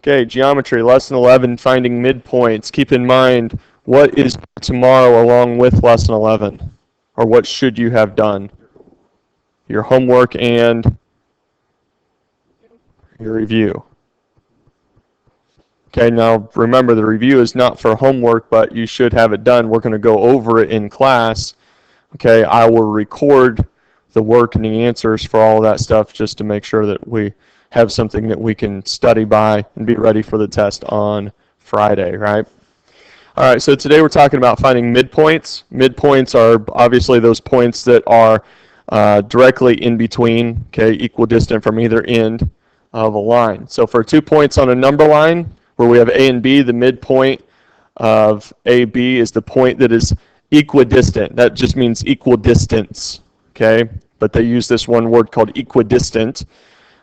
Okay, geometry, lesson 11, finding midpoints. Keep in mind, what is tomorrow along with lesson 11? Or what should you have done? Your homework and your review. Okay, now remember the review is not for homework, but you should have it done. We're going to go over it in class. Okay, I will record the work and the answers for all of that stuff just to make sure that we have something that we can study by and be ready for the test on Friday, right? All right, so today we're talking about finding midpoints. Midpoints are obviously those points that are directly in between, okay, equidistant from either end of a line. So for 2 points on a number line where we have A and B, the midpoint of AB is the point that is equidistant. That just means equal distance, okay? But they use this one word called equidistant,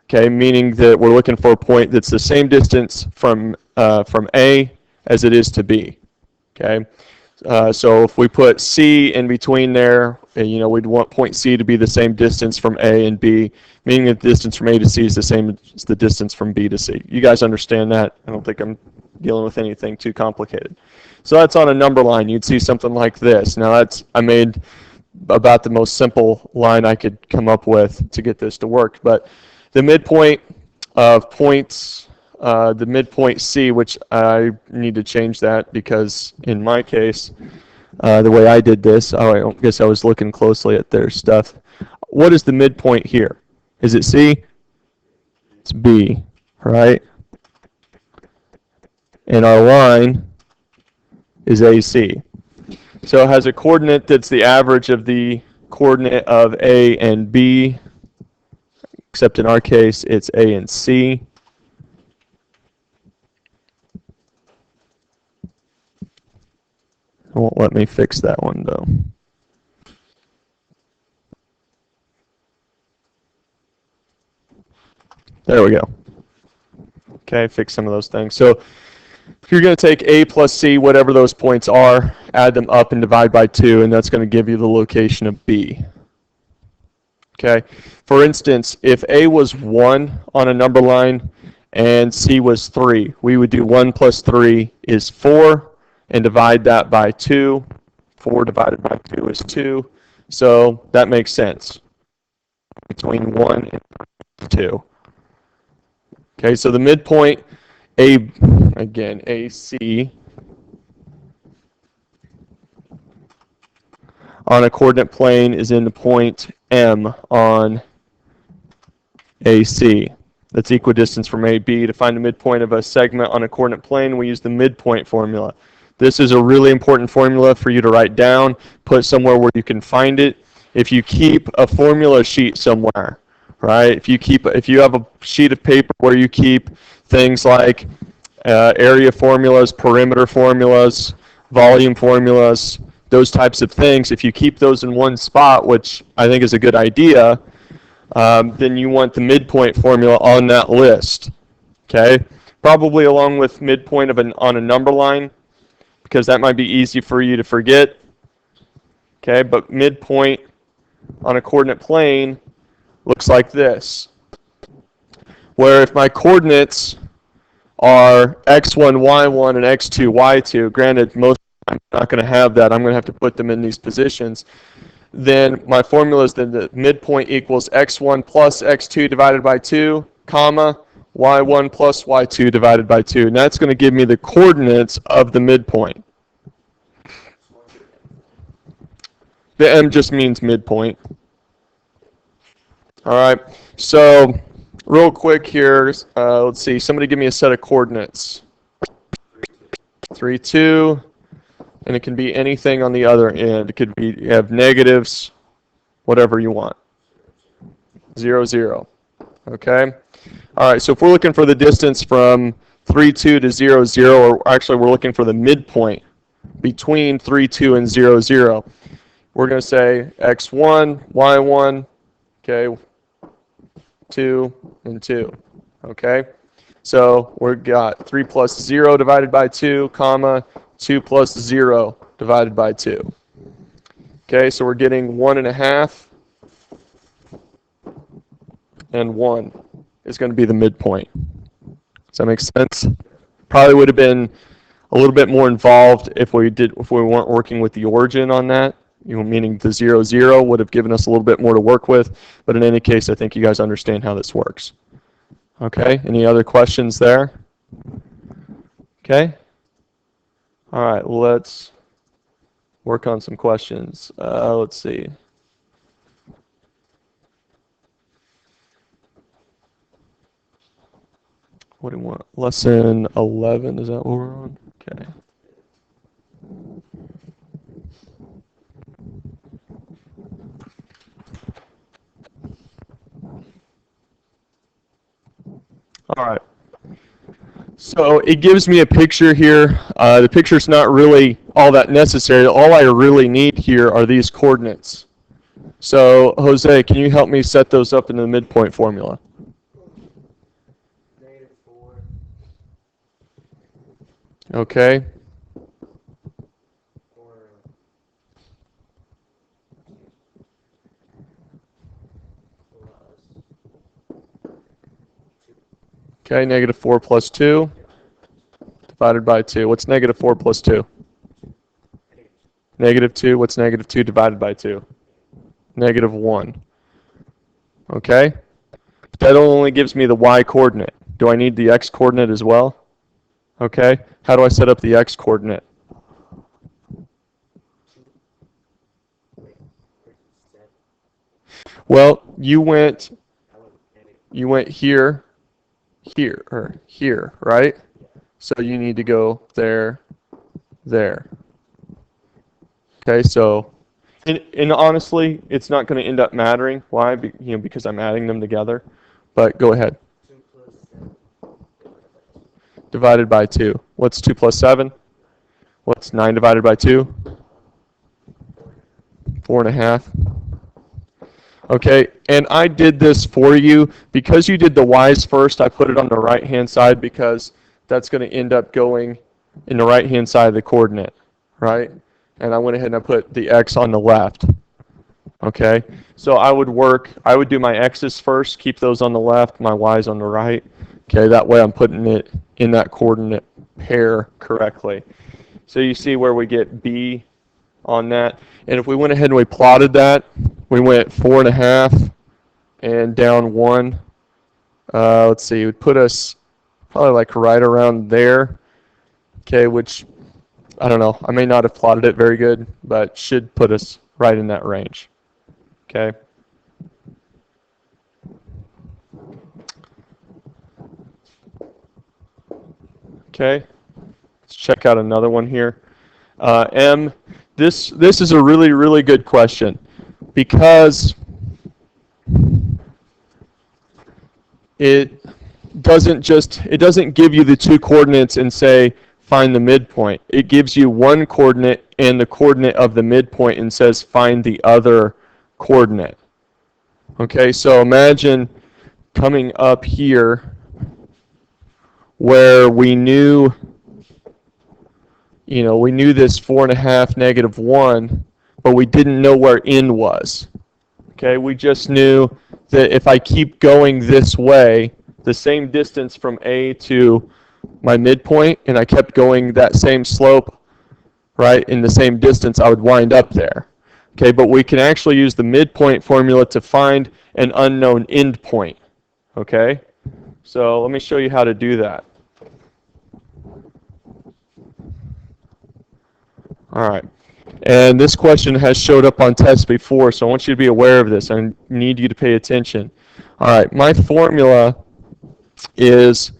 okay, meaning that we're looking for a point that's the same distance from A as it is to B, okay? So if we put C in between there, we'd want point C to be the same distance from A and B, meaning that the distance from A to C is the same as the distance from B to C. You guys understand that? I don't think I'm dealing with anything too complicated. So that's on a number line. You'd see something like this. Now I made about the most simple line I could come up with to get this to work. But the midpoint of points, the midpoint C, which I need to change that because in my case, the way I did this, I guess I was looking closely at their stuff. What is the midpoint here? Is it C? It's B, right? And our line is AC. So it has a coordinate that's the average of the coordinate of A and B, except in our case it's A and C. It won't let me fix that one though. There we go. Okay, fix some of those things. So if you're going to take A plus C, whatever those points are, add them up and divide by 2, and that's going to give you the location of B. Okay. For instance, if A was 1 on a number line and C was 3, we would do 1 plus 3 is 4 and divide that by 2. 4 divided by 2 is 2. So that makes sense. Between 1 and 2. Okay, so the midpoint, again, AC, on a coordinate plane is in the point M on AC. That's equidistance from AB. To find the midpoint of a segment on a coordinate plane, we use the midpoint formula. This is a really important formula for you to write down, put somewhere where you can find it. If you keep a formula sheet somewhere, right? If you have a sheet of paper where you keep things like area formulas, perimeter formulas, volume formulas, those types of things, if you keep those in one spot, which I think is a good idea, then you want the midpoint formula on that list, okay? Probably along with midpoint on a number line, because that might be easy for you to forget, okay? But midpoint on a coordinate plane looks like this, where if my coordinates are x1, y1, and x2, y2, granted, most I'm not going to have that. I'm going to have to put them in these positions. Then my formula is that the midpoint equals x1 plus x2 divided by 2, comma, y1 plus y2 divided by 2. And that's going to give me the coordinates of the midpoint. The M just means midpoint. All right, so real quick here, let's see. Somebody give me a set of coordinates. 3, 2. And it can be anything on the other end. It could be, you have negatives, whatever you want. 0, 0. Okay? All right, so if we're looking for the distance from 3, 2 to 0, 0, or actually we're looking for the midpoint between 3, 2 and 0, 0, we're going to say x1, y1, okay, 2, and 2. Okay? So we've got 3 plus 0 divided by 2, comma, 2 plus 0 divided by 2. Okay, so we're getting 1.5, and 1 is going to be the midpoint. Does that make sense? Probably would have been a little bit more involved if we weren't working with the origin on that. Meaning the 0, 0 would have given us a little bit more to work with. But in any case, I think you guys understand how this works. Okay. Any other questions there? Okay. All right. Let's work on some questions. Let's see. What do you want? Lesson 11, is that what we're on? Okay. All right. So it gives me a picture here. The picture's not really all that necessary. All I really need here are these coordinates. So, Jose, can you help me set those up in the midpoint formula? -4. Okay. Okay, -4 plus 2 divided by 2. What's -4 plus 2? -2. What's -2 divided by 2? -1. Okay? That only gives me the y coordinate. Do I need the x coordinate as well? Okay. How do I set up the x coordinate? Well, you went here, or here, right? So you need to go there, there. Okay, so, and honestly, it's not going to end up mattering. Why? Because I'm adding them together. But go ahead. 2 plus 7. Divided by 2. What's 2 plus 7? What's 9 divided by 2? 4.5. Okay, and I did this for you. Because you did the y's first, I put it on the right-hand side because that's going to end up going in the right-hand side of the coordinate, right? And I went ahead and I put the x on the left. Okay, so I would do my x's first, keep those on the left, my y's on the right. Okay, that way I'm putting it in that coordinate pair correctly. So you see where we get b on that. And if we went ahead and we plotted that, we went 4.5 and down 1. Let's see, it would put us probably like right around there. Okay, which, I don't know, I may not have plotted it very good, but should put us right in that range. Okay. Okay, let's check out another one here. M, this is a really, really good question because it doesn't give you the two coordinates and say find the midpoint. It gives you one coordinate and the coordinate of the midpoint and says find the other coordinate. Okay, so imagine coming up here where we knew this 4.5, -1, but we didn't know where n was. Okay, we just knew that if I keep going this way, the same distance from A to my midpoint, and I kept going that same slope, right, in the same distance, I would wind up there. Okay, but we can actually use the midpoint formula to find an unknown end point. Okay, so let me show you how to do that. All right, and this question has showed up on tests before, so I want you to be aware of this. I need you to pay attention. All right, my formula is,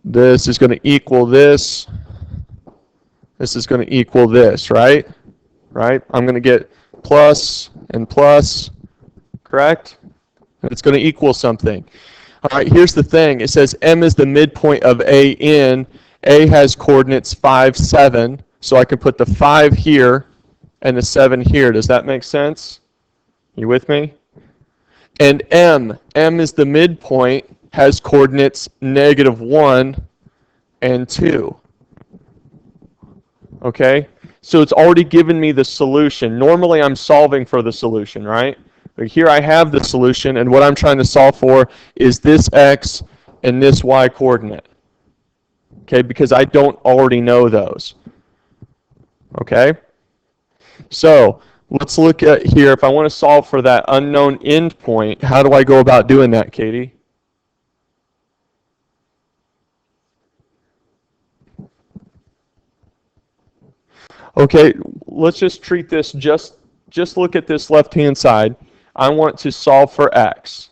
this is going to equal this. This is going to equal this, right? Right? I'm going to get plus and plus, correct? And it's going to equal something. All right, here's the thing. It says M is the midpoint of AN. A has coordinates 5, 7, so I can put the 5 here and the 7 here. Does that make sense? You with me? And M is the midpoint, has coordinates -1 and 2. Okay? So it's already given me the solution. Normally I'm solving for the solution, right? But here I have the solution, and what I'm trying to solve for is this x and this y coordinate. Okay, because I don't already know those. Okay? So let's look at here. If I want to solve for that unknown endpoint, how do I go about doing that, Katie? Okay, let's just treat this, just look at this left-hand side. I want to solve for x.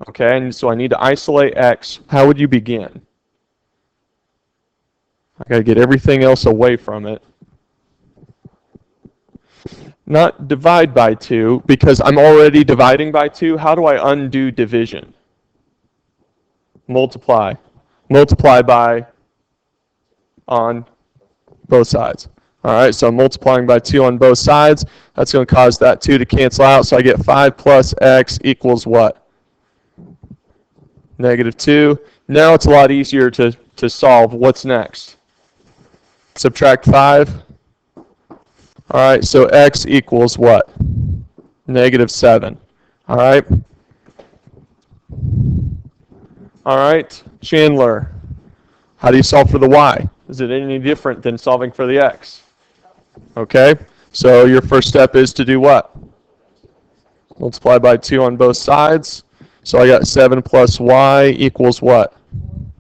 Okay, and so I need to isolate x. How would you begin? I got to get everything else away from it. Not divide by 2, because I'm already dividing by 2. How do I undo division? Multiply. Multiply by on both sides. All right, so I'm multiplying by 2 on both sides. That's going to cause that 2 to cancel out. So I get 5 plus x equals what? -2. Now it's a lot easier to solve. What's next? Subtract 5. All right, so x equals what? -7. All right. All right, Chandler, how do you solve for the y? Is it any different than solving for the x? Okay, so your first step is to do what? Multiply by 2 on both sides. So I got 7 plus y equals what?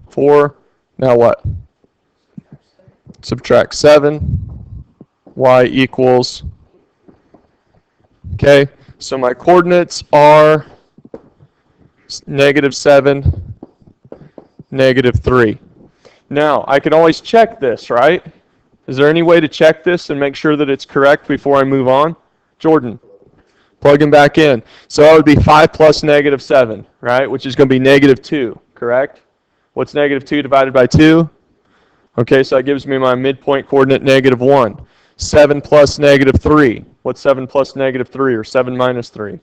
4. Now what? Subtract 7. Y equals, okay, so my coordinates are -7, -3. Now, I can always check this, right? Is there any way to check this and make sure that it's correct before I move on? Jordan, plug them back in. So that would be 5 plus -7, right? Which is going to be -2, correct? What's -2 divided by 2? Okay, so that gives me my midpoint coordinate -1. 7 plus -3. What's 7 plus -3 or 7 minus 3?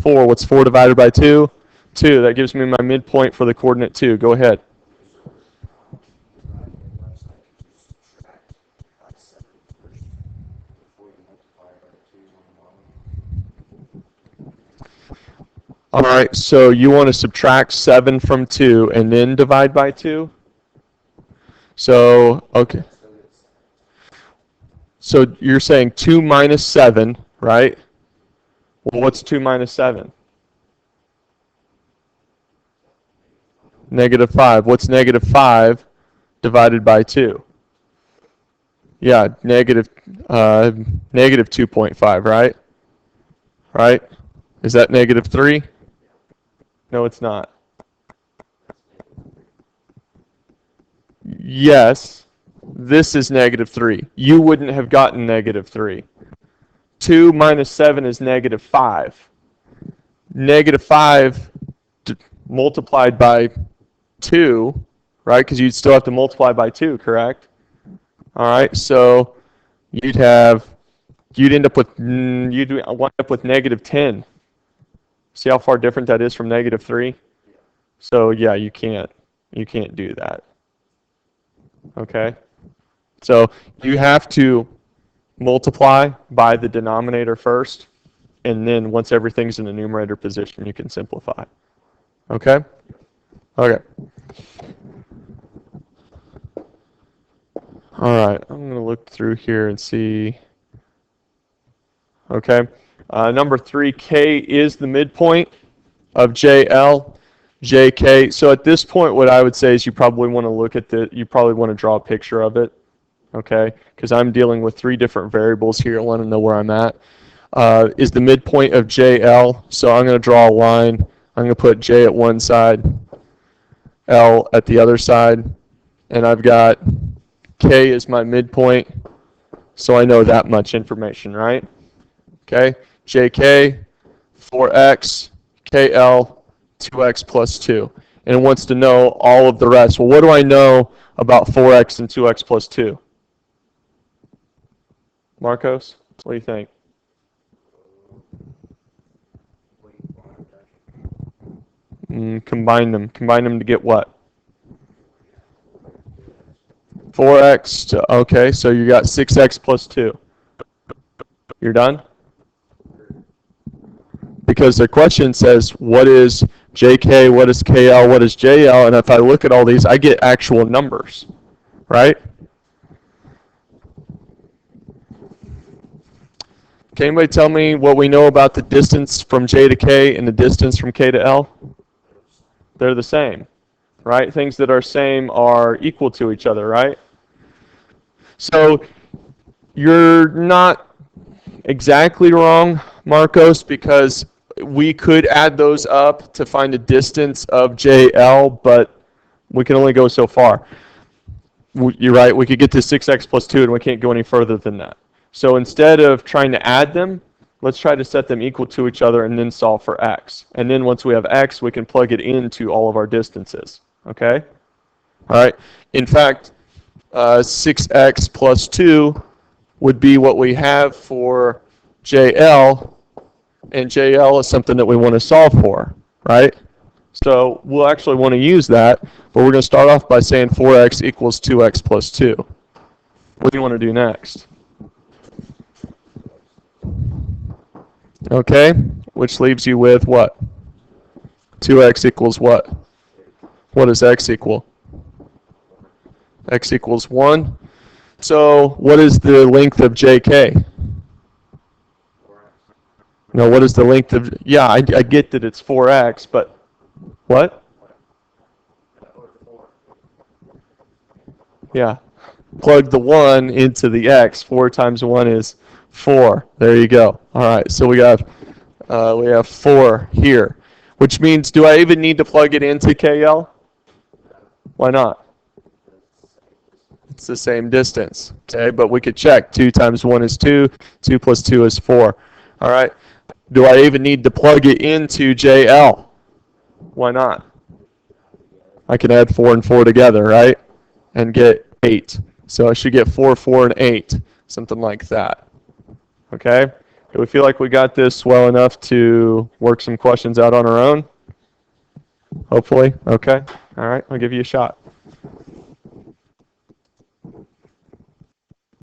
4. What's 4 divided by 2? 2. That gives me my midpoint for the coordinate 2. Go ahead. All right, so you want to subtract 7 from 2 and then divide by 2? So, okay. So you're saying 2 minus 7, right? Well, what's 2 minus 7? -5. What's -5 divided by 2? Yeah, negative 2.5, right? Right? Is that -3? No, it's not. Yes, this is -3. You wouldn't have gotten -3. 2 minus 7 is -5. -5 multiplied by 2, right? Because you'd still have to multiply by 2, correct? All right, so you'd end up with you'd wind up with -10. See how far different that is from -3? So yeah, you can't do that. Okay? So you have to multiply by the denominator first, and then once everything's in the numerator position, you can simplify. Okay? Okay. All right, I'm going to look through here and see. Okay. Number 3, K is the midpoint of JL, JK. So at this point, what I would say is you probably want to draw a picture of it, okay? Because I'm dealing with 3 different variables here. I want to know where I'm at. Is the midpoint of JL. So I'm going to draw a line. I'm going to put J at one side, L at the other side, and I've got K is my midpoint, so I know that much information, right? Okay, JK, 4x, KL, 2x plus 2. And it wants to know all of the rest. Well, what do I know about 4x and 2x plus 2? Marcos, what do you think? Combine them. Combine them to get what? 4x to, okay, so you got 6x plus 2. You're done? because the question says what is JK, what is KL, what is JL, and if I look at all these, I get actual numbers, right? Can anybody tell me what we know about the distance from J to K and the distance from K to L? They're the same, right? Things that are same are equal to each other, right? So you're not exactly wrong, Marcos, because we could add those up to find the distance of JL, but we can only go so far. You're right, we could get to 6x plus 2 and we can't go any further than that. So instead of trying to add them, let's try to set them equal to each other and then solve for x. And then once we have x, we can plug it into all of our distances. Okay? All right. In fact, 6x plus 2 would be what we have for JL, and JL is something that we want to solve for, right? So we'll actually want to use that, but we're going to start off by saying 4x equals 2x plus 2. What do you want to do next? Okay, which leaves you with what? 2x equals what? What does x equal? X equals 1. So what is the length of JK? No, what is the length of... Yeah, I get that it's 4x, but what? Yeah. Plug the 1 into the x. 4 times 1 is 4. There you go. All right, so we have 4 here, which means, do I even need to plug it into KL? Why not? It's the same distance, okay? But we could check. 2 times 1 is 2. 2 plus 2 is 4. All right. Do I even need to plug it into JL? Why not? I can add 4 and 4 together, right? And get 8. So I should get 4, 4, and 8, something like that. Okay? Do we feel like we got this well enough to work some questions out on our own? Hopefully. Okay. All right. I'll give you a shot.